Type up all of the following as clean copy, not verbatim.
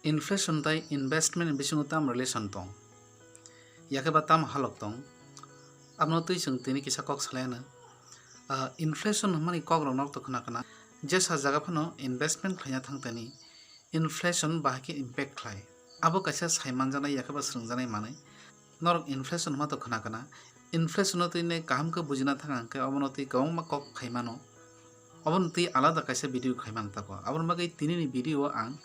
Inflation tai investment bisingo tam relation tong. Yake ba tam halok tong. Abno tui chung tini kisa kok salena. Inflation mani kok rong nok to khana kana. Jesa jaga phano investment khanya thang tani. Inflation bahaki impact khlai. Abo kaisa saiman jana yake ba srung janai manai. Norok inflation ma to khana kana. Inflation no tui ne kaham ka bujina thang angke abono tui kawang ma kok khaimano. Abon tui alada kaisa video khaiman tako. Abon bagai tini ni video ang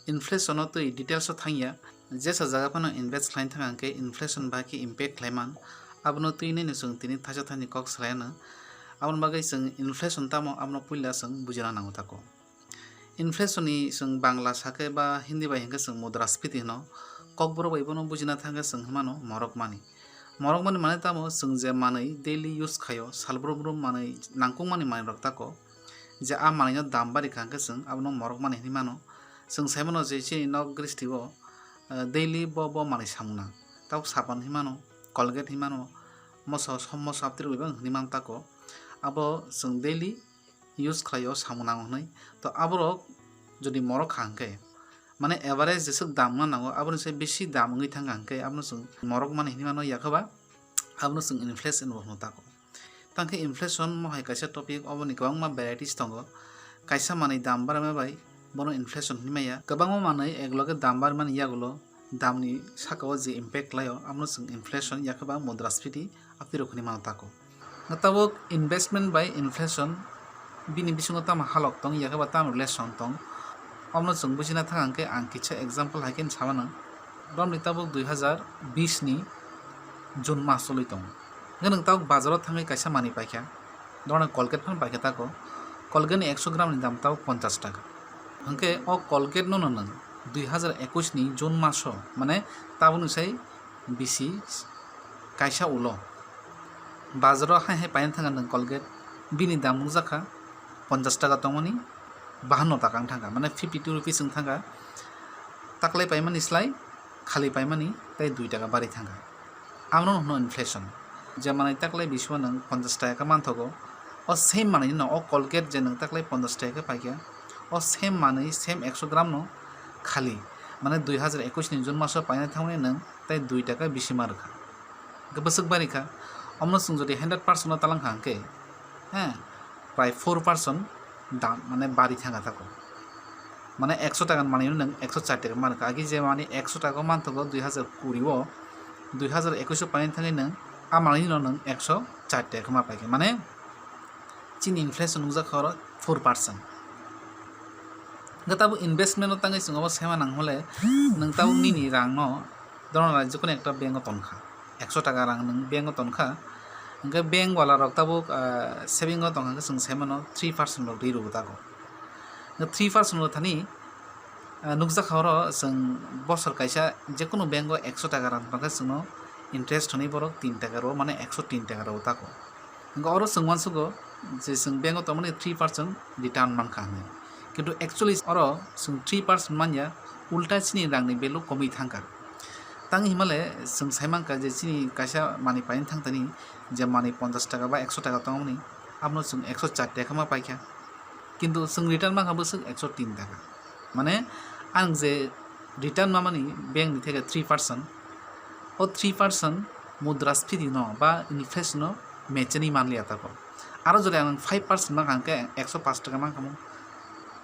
inflation no tui details o thangya jesa jaga phano invest khlain thang angke inflation baki impact khlaiman abono tui ne sung tini thaja thani kok slaina abon bagai sung inflation tamo abono puila sung bujina nango tako. Inflation ni sung bangla sake ba hindi ba hingga sung mudrasfiti no kokborok bai bono bujina thanga sung hmano Morogmani. Morogmani mane tamo sung je manai daily use khayo salbro manai nangkung mani mane rok tako je a manai no dam bari khangke sung abono Morogmani himano sung saimono je chini nok gristigo daily bo mani samuna tab sapan himano colgate himano moso sommo saptir bang himan tako abo sung daily use khlayo samuna honai to aboro jodi morok khangke mane average jesuk dam na nango aboni se beshi dam ngi thangangke abno sung Morogmani himano yakaba abno sung inflation bo tako tangke inflation mo hai kaisa topic oboni kwang ma varieties tongo kaisa mani dam barame bai bono inflation himaya kabangma manai egloge dam barmani yagulo damni sakao je impact layo amno sung inflation yakaba mudrasfiti apiro khoni man tako natabo investment by inflation bini bisingo tam halok tong yakaba tam relation tong amno sung busina thangangke ang kicha example haken sabana dom litabo 2020 ni June mas soloi tong nang taw bazaro thangai kaisa mani paikha dona colgate phan paikha tako colgate ni 100 gram ni dam taw 50 টাকা angke o colgate no nang 2021 ni June maso mane tabun sai bisi kaisa ulo bazaro hai pain thanga nang colgate bini dam jaka 50 টাকা tongmani 52 টাকা thanga mane 52 rupees ang thanga taklai paimani slai khali paimani tai 2 টাকা bari thanga amno no inflation je manai taklai biswa nang 50 টাকা manthogo o same manai no o colgate je nang taklai 50 টাকা paikya o same manai same 100 gram no khali mane 2021 ni June maso paina thangni nang tai 2 টাকা bisi markha gabasuk barikha omno sung jodi 100% no talang hangke ha প্রায় 4% দাম মানে বাড়ি থাকা থাকো মানে 100 টাকা মানে নং 104 টাকা মান আগে যে মানে 100 টাকা মান থাকো 2020 ও 2021 পানি থাকি নং আ মানে নং 104 টাকা মা পাইকে মানে চীন ইনফ্লেশন উজা খর 4% গতাবু ইনভেস্টমেন্ট তাঙ্গি সুঙ্গব সেমা নাং হলে নং তাও নিনি রাং ন দরন রাজ্য কোন একটা ব্যাংক তনখা 100 টাকা রাং নং bank তনখা angke bank wala rok tabuk saving o tongha sung semano 3% rok diru tako 3% ro thani nukja khawro sung bosor kaisa jekono bank o 100 টাকা ran pangka sungno interest honi borok 3 টাকা ro mane 103 টাকা ro tako angke oro sungman sugo je sung bank o tomani 3% return mankha hane kintu actually oro sung 3% manya ulta chini rangni value komi thangka tang himale sung saimangka je chini kaisa mani pain thangtani je mani 50 টাকা বা 100 টাকা tongmani amno sung 104 টাকা ma paikha কিন্তু sung return ma khabu sung 103 টাকা মানে ang je return ma mani bank ni theke 3% o 3% mudrasfiti no ba inflation no mechani manli atako aro jodi ang 5% ma angke 105 টাকা ma kamu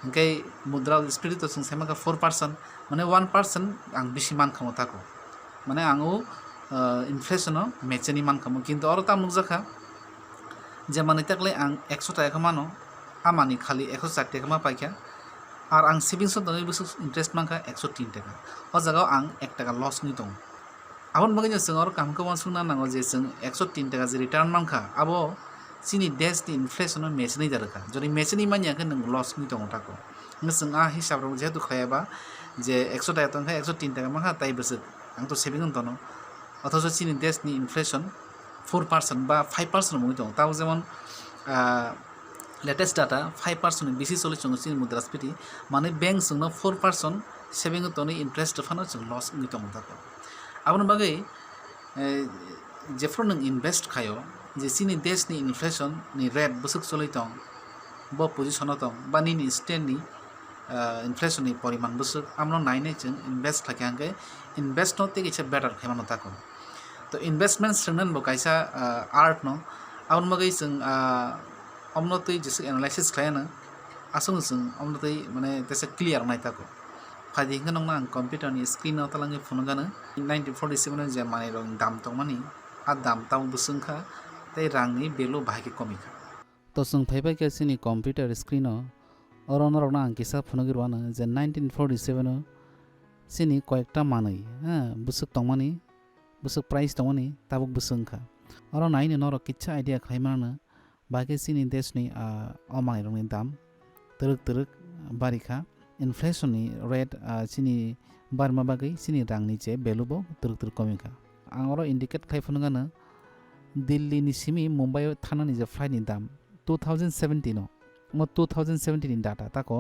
angke mudrasfiti to sung saimaka 4% মানে 1% ang bisi man khamu tako মানে angو inflation no mechani man kamu kintu oro tam nukjaka je mani takle ang 100 টাকা mano amani khali 104 টাকা ma paikha ar ang savings o doni busu interest manka 103 টাকা o jaga ang 1 টাকা loss ni tong abon bagin sung oro kam ko sungna nango je sung 103 টাকা je return manka abo chini desh ni inflation no mechani jaraka jodi mechani manya ke nang loss ni tong tako ngesung a hisab ro jetu khayaba je 100 টাকা tongkha 103 টাকা manka tai busu ang to saving on tono অথচ চীন দেশনি inflation 4% বা 5% মতো তাও যেমন latest data 5% বেশি চলে চং চীন মুদ্রাস্ফীতি মানে ব্যাংক সং 4% সেভিং তনি ইন্টারেস্ট ফানো চং লস নিতো মতো আপন বাগে যেফ্রো নং ইনভেস্ট খায়ো যে চীন দেশনি ইনফ্লেশন নি রেট বসুক চলে তং ব পজিশন তং বা নি স্ট্যান্ড নি inflation ni poriman busuk amno naine jeng invest khakyangke invest no te kicha better khaimano tako to investment sengnan bo kaisa art no abon magai jeng amno tui jisuk analysis khlaina asung jeng amno tui mane tesa clear nai tako Phaidi hingga nong nang computer ni screen no talangi phone gana 1947 je mani rong dam tongmani a dam taw busungkha tei rangni value bahagi komika to sung phaibai ke sini computer screen no oron rok nang kisa phone girwana je 1947 sini koyekta manui busuk tongmani busuk price tongmani tabuk busungkha oron naine norok kicha idea khlaimana bage sini desni amai rongni dam teruk barikha inflation ni rate sini barma bagai sini rangni je value bo teruk komika angoro indicate khaifungana Delhi ni simi Mumbai thana ni je flight ni dam 2017 no 2017 in data tako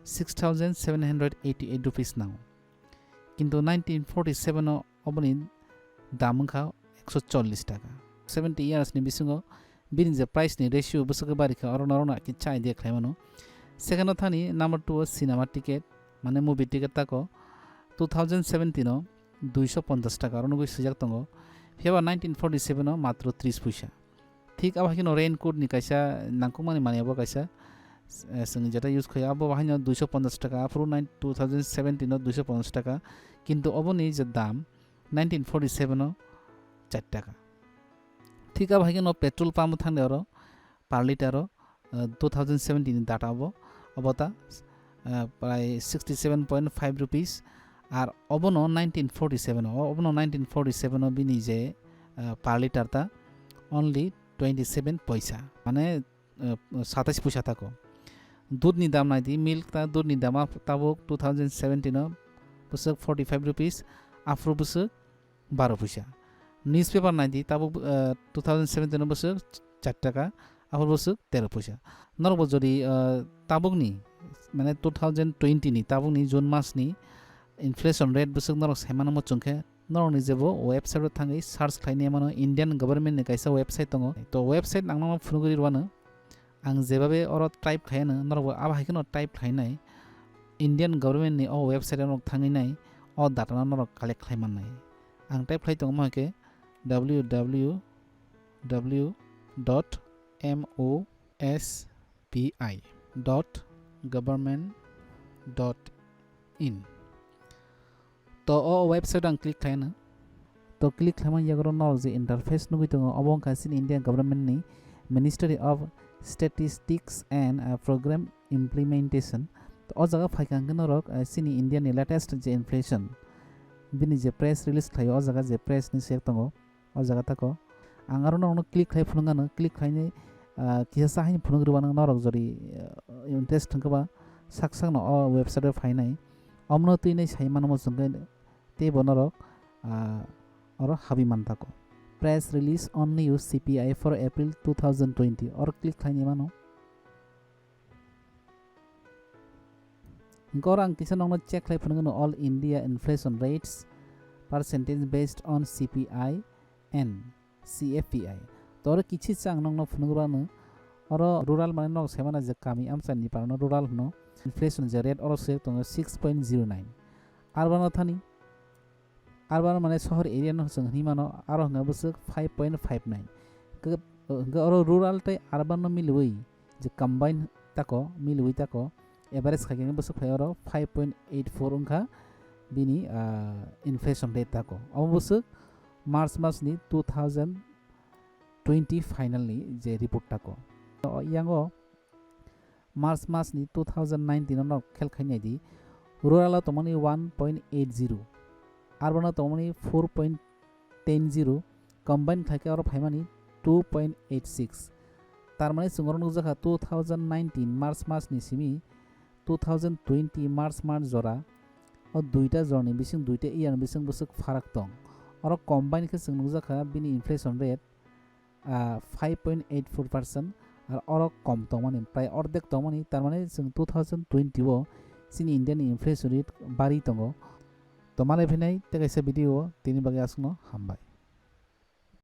6,788 rupees now কিন্তু 1947 no oboni dam kha 140 টাকা 70 years ni bisingo bini je price ni ratio busuka bari kha orona ki chai de khlaimano second thani number 2 cinema ticket মানে movie ticket tako 2017 no 250 টাকা orona goi sujak tongo ফেবা 1947 no matro 30 পয়সা ঠিক আবাহিনো raincoat নি কাইসা নাংকুমানি মানিয়াবো কাইসা जों যেটা use খাই আবো বাহিনো 250 টাকা আফরো 2017 no 250 টাকা কিন্তু অবনি যে দাম 1947 no 4 টাকা ঠিক আবাহিনো পেট্রোল পাম্প থাকলে আরো পার লিটার 2017 ni ডাটা আবো অবতা প্রায় 67.5 রুপিস আর অবনো 1947 অবনো 1947 বিনি যে পার লিটার তা only 27 পয়সা মানে 27 পয়সা থাকো দুধ নি দাম নাই দি মিল্ক তা দুধ নি দাম তাবুক 2017 বসক 45 রুপিস আফরো বসক 12 পয়সা নিউজ পেপার নাই দি তাবুক 2017 বসক 4 টাকা আফরো বসক 13 পয়সা নরব যদি তাবুক নি মানে 2020 নি তাবুক নি জুন মাস নি inflation rate বসক নরক সেমানো মচংখে নরক নি যেবো ওয়েবসাইট থাঙ্গি সার্চ খাইনি মানো ইন্ডিয়ান গভর্নমেন্ট नि কাইসা ওয়েবসাইট দङ তো ওয়েবসাইট নাংনা ফুনুগরি রवानो आं जेबाबे अर टाइप खायानो नरबो आबाहायखनो टाइप खायनाय इंडियन गवर्नमेंट नि वेबसाइट नरक थांगिनाय डाटा नरक कालेक्ट खायमानाय आं टाइप खाय दङ माके www.mospi.government.in तो वेबसाइट आं क्लिक खायनो तो क्लिक खायमान यागरो नरक जे इंटरफेस नुगै दङ अबं कासिन इंडियन गवर्नमेंट नि ministry of Statistics and Program Implementation तो ओ जगह फाइकांगन नरक सिनी इंडियन नि लेटेस्ट जे इन्फ्लेशन बिनि जे प्रेस रिलीज खायो ओ जगह जे प्रेस नि सेक दङ ओ जगह ताको आंगारो नरक क्लिक खाय फुनगानो क्लिक खायनि किसा हाय फुनग्रबानो नरक जरि इन्ट्रेस्ट थंगबा साकसाक न ओ वेबसाइट फाइनाय अमनो तुइनै सायमान मसंगे ते बनरक और हाबि मानताको press release only use CPI for April 2020 or click खाइने मानो गौरांग किसान नंग चेक खाइ फुनगनो all India inflation rates percentage based on CPI and CFPI तोर किछि चांग नंग फुनगरानो और रूरल माने नंग सेमाना जे कामी आमसानि पारनो रूरल नो inflation जे रेट और से तंग 6.09 अर्बन थानी अर्बन माने शहर एरिया न जों हिमानो आरो हंगा बसक 5.59 और रूरल ते अर्बन न मिलुई जे कंबाइन ताको मिलुई ताको एवरेज खागिन बसक फायरो 5.84 उनखा बिनि इन्फ्लेशन रेट ताको अब बसक मार्च मास नि 2020 फाइनली जे रिपोर्ट ताको यांगो मार्च मास नि 2019 न खेल खाइनाय दि रूरल तो माने 1.80 अर्बन तमनि 4.10 कंबाइन खाके और फाइमानि 2.86 तार माने सुंगरन जखा 2019 मार्च मास नि सिमी 2020 मार्च जरा और दुइटा जरनि बिसिं दुइटा इयार बिसिं बसक फाराक दं और कंबाइन के जों जखा बिनि इन्फ्लेशन रेट 5.84% और कम तमनि प्राय अर्धेक तमनि तार माने जों 2020 ओ सिनि इंडियन इन्फ्लेशन रेट बारि दंगो तो माने फिनाय तेगाइसा भिडियो तिनि बागे आसनो हामबाय।